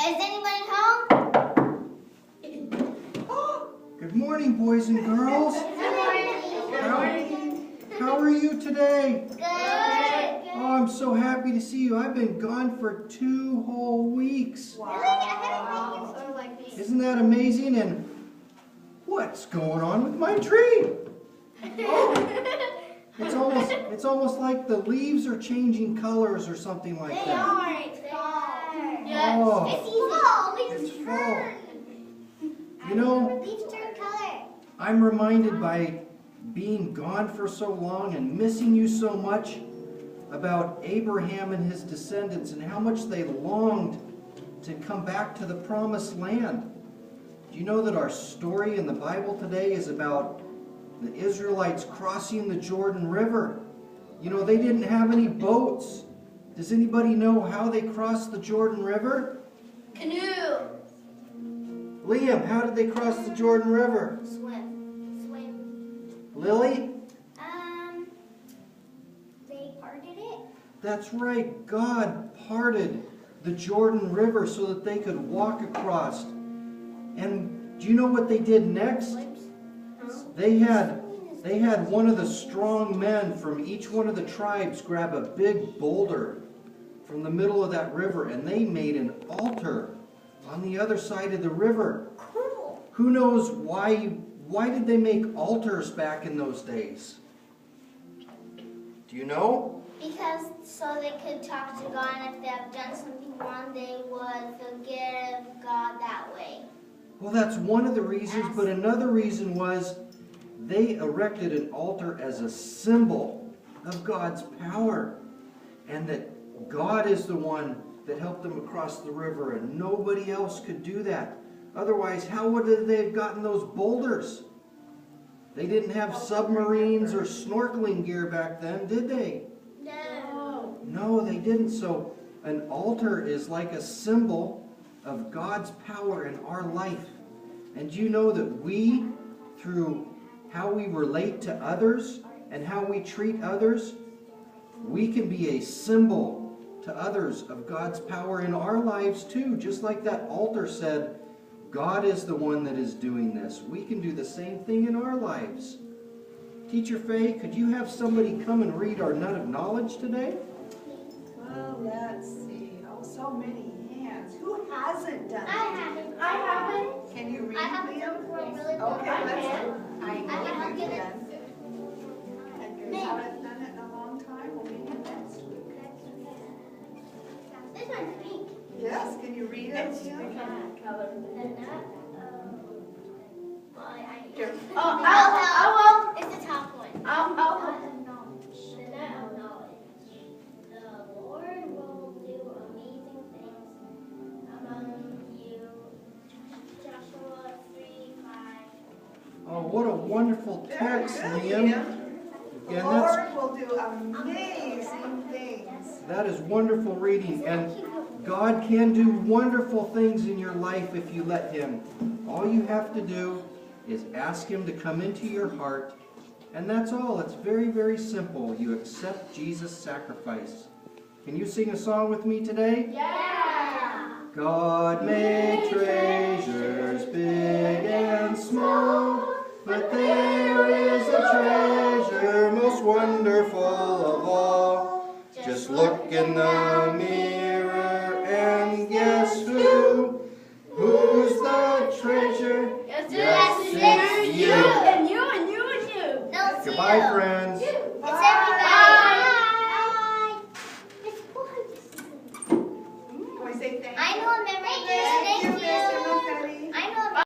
anybody home? Good morning, boys and girls. Good morning. How are you today? Good. Oh, I'm so happy to see you. I've been gone for 2 whole weeks. Wow. Isn't that amazing? And what's going on with my tree? Oh, it's almost like the leaves are changing colors or something like They that. are. It's fall. Yes. Oh, It's it's fall. fall. You know, Leaves turn color. I'm reminded by being gone for so long and missing you so much about Abraham and his descendants and how much they longed to come back to the promised land. Do you know that our story in the Bible today is about the Israelites crossing the Jordan River? You know, they didn't have any boats. Does anybody know how they crossed the Jordan River? Canoe. Liam, how did they cross the Jordan River? Swim. Lily? They parted it. That's right. God parted the Jordan River so that they could walk across. And do you know what they did next? They had one of the strong men from each one of the tribes grab a big boulder from the middle of that river, and they made an altar on the other side of the river. Cool. Who knows why did they make altars back in those days? Do you know? Because so they could talk to God, and if they have done something wrong, they would forgive God that way. Well, that's one of the reasons, but another reason was they erected an altar as a symbol of God's power, and that God is the one that helped them across the river, and nobody else could do that. Otherwise, how would they have gotten those boulders? They didn't have submarines or snorkeling gear back then, did they? No. No, they didn't. So an altar is like a symbol of God's power in our life. And you know that we, through how we relate to others and how we treat others, we can be a symbol to others of God's power in our lives too. Just like that altar said, God is the one that is doing this. We can do the same thing in our lives. Teacher Faye, could you have somebody come and read our Nut of Knowledge today? Well, let's see. Oh, so many hands. Who hasn't done it? I haven't. Can you read, I haven't Liam? done it for a really long Okay, time. let's. I haven't know you done it. can. And you haven't done it in a long time. We'll meet you next week. This one's pink. Yes, can you read it? Liam? The nut. Here. I will. It's the top one. I'll The nut of knowledge. The Lord will do amazing things among you. Joshua 3:5. Oh, what a wonderful text, Very good, Liam. The Again, Lord will do amazing things. that is wonderful reading. And God can do wonderful things in your life if you let Him. All you have to do is ask Him to come into your heart. And that's all. It's very, very simple. You accept Jesus' sacrifice. Can you sing a song with me today? Yeah. God made treasures big and small, but there is a treasure most wonderful of all. Just look in the mirror and guess who? Who's the treasure? Yes, it's you. And you and you and you. No, it's Goodbye, you. friends. It's everybody. Bye. Can we say thank you? I know a memory verse.